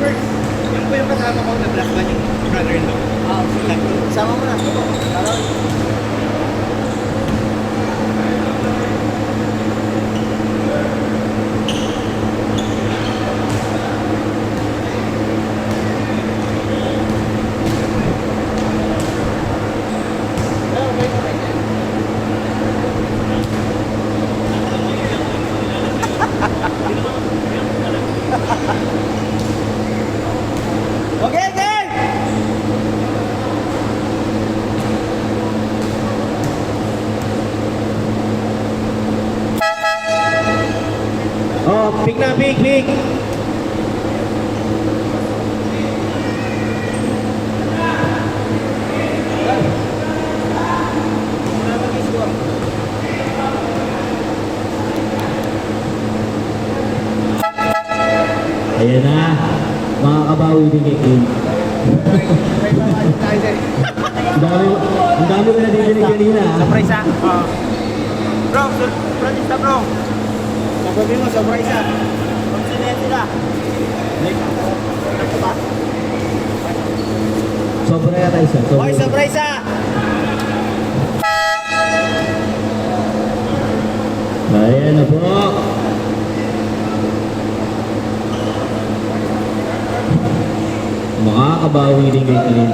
First, yung po yung kasama ko na black band yung brother-in-law. Ah, sige. Sama mo na. Tara. Okay, okay! Oh, big na, big, big! Ayan na. Makakabawi din kay King. Ang dami ko na dinig kanina. Surprise ah. Bro, surprise na bro. Sabi mo, surprise ah. Sino yan sila? Ano ba? Sobra yata isa. Hoy, surprise ah! Ayan na po. Makakabawi din kay King.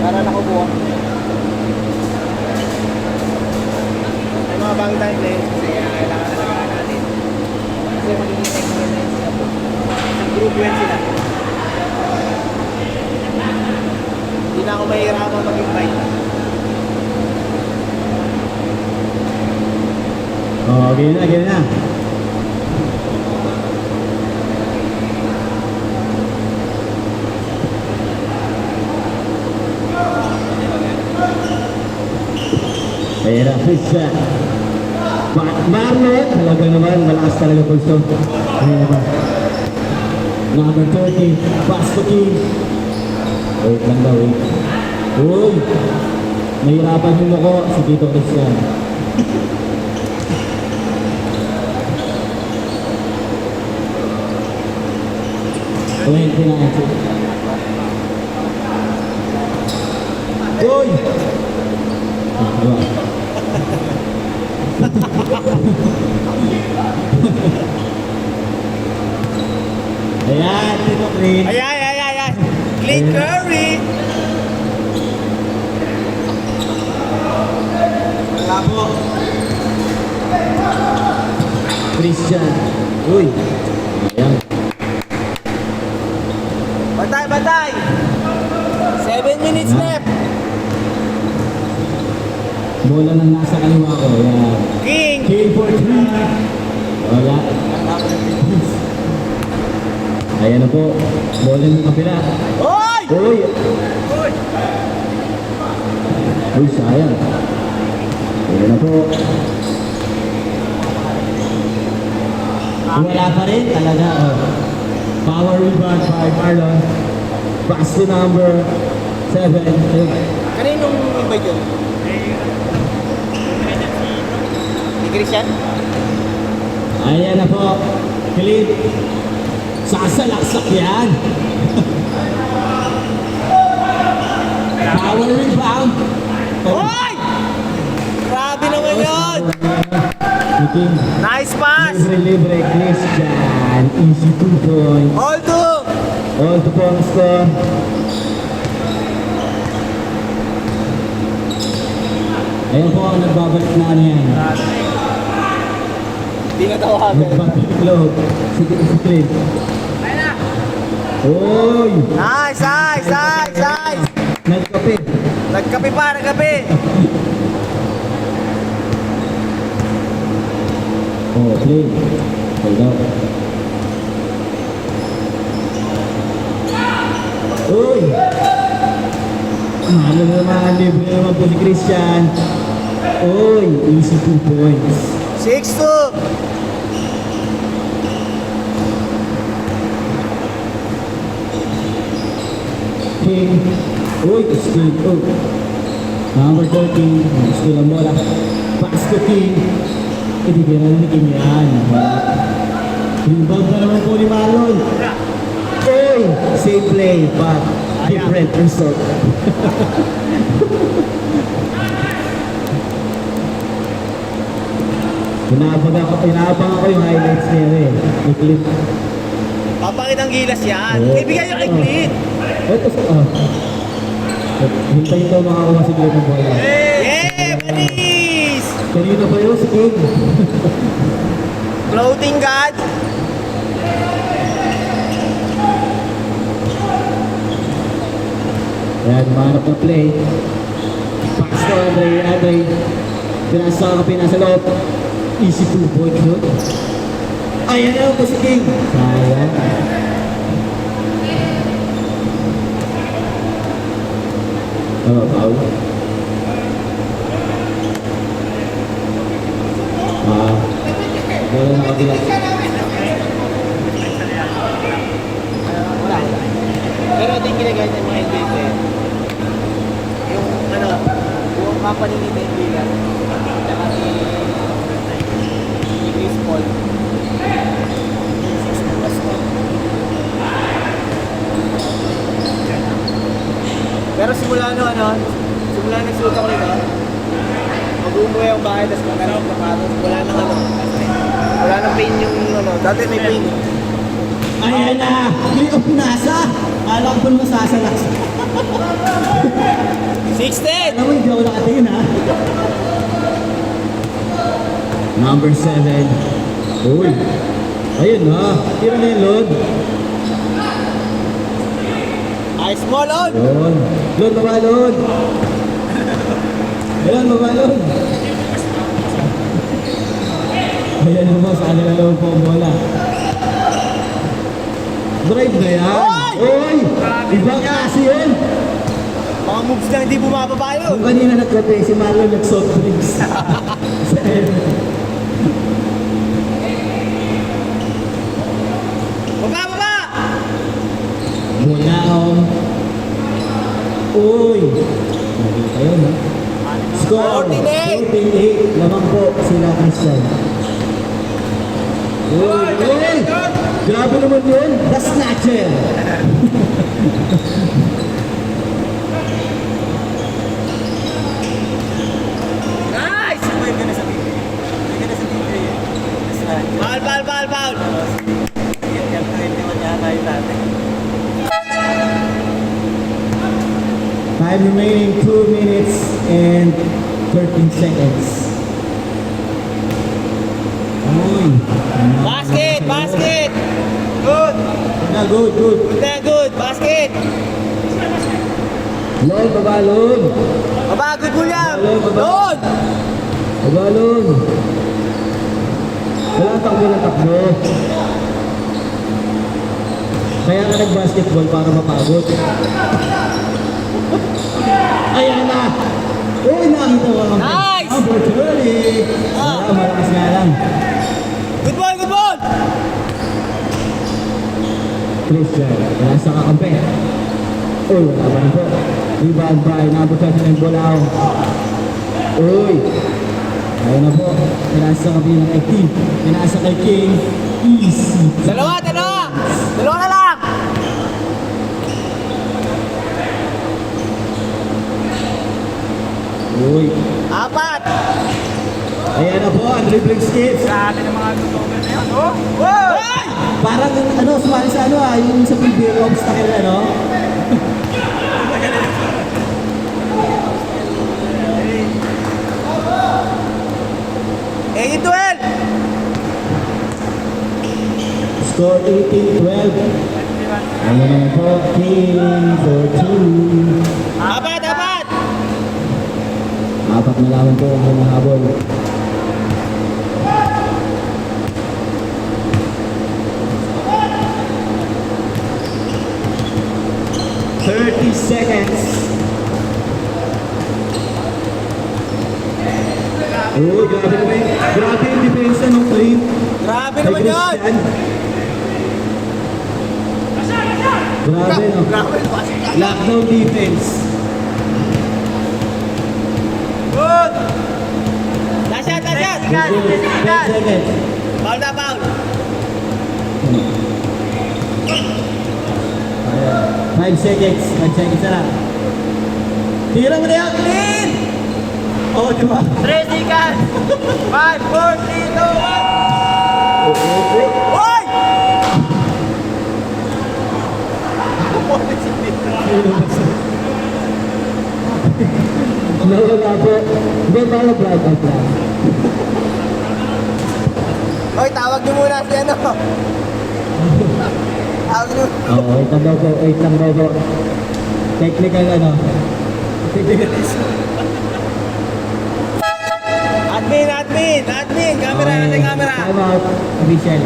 Para nakubuha. May mga bagay tayong lens kasi kailangan na lang natin. Kasi magiging excellent na sila po. Isang group yan sila. Hindi na ako mahihirapan mag-invite. Oh, ganyan na, ganyan na. Ayan na, Christian. Marlon, talaga naman, malakas talaga pulso. Ayan naman. Number 30, pass to King. Wait lang daw, wait. Uy! Nahirapan yung ako si Tito Christian. Wait, pinakasip. Uy! Diba? Ayan, Tito Clint. Ay, ay, ay, ay, ay! Clint Curry! Wala po. Christian. Uy! Ayan. Batay, batay! 7 minutes left! Bola ng nasa kaliwa ko. Ayan. King! King for 3. Wala. Ayan na po. Bola ng kapila. Hoy! Uy! Hoy! Uy, sayang. Ayan na po. Wala pa rin talaga. Oh. Power rebound by Marlon. Pass to number 7. Kaninong invite yun? Ni Christian? Ayan na po. Clint. Sasalaksak yan. Power rebound. Hoy! Grabe naman yun! King. Nice pass! Libre, Christian. Easy 2 points. All two! All to po ang score. Ayan po ang nagbabalik na ano yan. Hindi na tawagan. Nagbabalik loob. Si Clint. Ayun na! Uy! Nice, nice, nice, nice! Nagkape. Nagkape pa, nagkape! Oh, Clint. Hold up. Uy! Ano naman, libre naman po si Christian. Uy, easy 2 points. 6-2! King. Uy, steal. Oh. Number 13. Steal ang bola. Pass to King. Hindi ka na nanikin yan. Rebound na naman po ni Marlon. Oy! Same play, but different result. Inaabang ako yung highlights niya eh. May clip. Papakit ang gilas yan. Oo. Ibigay yung kay Clint. Ito sa... Hintay ito makakuha si Clip ng bola. Yeah, Panis! Kanina pa yun si King. Floating God. Ayan, mahanap ng play. Pass to Andre. Pinasa loob. Easy 2-point shoot. Ayan na po si King. Sayang. Foul. Bola na kabila. Wala. Pero ito yung ginagaya ng mga NBA player. Yung ano, yung company ni Tenvila. Tsaka ni Chris Paul. Pero simula simula nagsuot ako nito, mag-umuwi ang bahay, tapos maghanap ng sapatos, wala nang pain yung dati may pain. Ayan na! Clean of nasa! Alam ko naman sasalas. 16! Alam mo, hindi ako nakatingin ha. Number 7. Uy! Ayun na! Tira na yung load. Ay, small on! Yun. Load, baba, load. Ayun, baba, load. Ayan na mo, sa kanila load po ang bola. Drive na yan. Uy! Ibang kasi yun. Mga moves na hindi bumababa yun. Kung kanina nagkape, si Marlon nag-soft drinks. Baba! Mula ako. Uy! Nakita yun, ha? Score! 48. 48. Lamang po sila, Christian. Uy! Grabe naman yun! The Snatcher! Nice! Foul! 5 remaining, 2 minutes and 13 seconds. Uy! Basket! Good! Na, good. Good! Basket! Load, baba, load. Baba, good William! Baba. Good! Baba, load. Wala takbo. Kaya ka nag-basketball para mapagod. Ayan na! Uy, nakita ko ang Nice! opportunity! Wala, malakas nga lang. Good ball! Christian, wala sa kakampi. Uy, wala ba rin po? Rebound by, nabot sa ng Bolao. Uy! Ayun na po, pinasa kami ng kay King. Pinasa kay King. Easy. Dalawa na lang! Uy! 4! Ayan na po, ang dribbling skips. Grabe ng mga tutugan na yun, oh! Wow! Parang sumali sa yung sa PBA obstacle, ano? Eh, 12! Score 18-12. Ayan na po, King for 2. Apat! Apat na lamang po ang hinahabol. Seconds. Oh, grabe yung depensa ng Clint. Grabe naman yun! Grabe, no? Lockdown defense. Good! Last shot! seconds, 3 10 seconds. seconds. Foul na, foul. Ayan. 5 seconds. 5 seconds na lang. Tira mo na yan, Clint! Oo, di ba? 3 seconds. 5, 4, 3, 2, 1. Hoy! Nawala po. Hindi, bala block out lang. Hoy, tawag niyo muna si ano. Tawag niyo. Oo, wait lang daw po. Wait lang daw po. Technical ano. Technical Admin. Camera, Okay. natin camera. Time out. Official.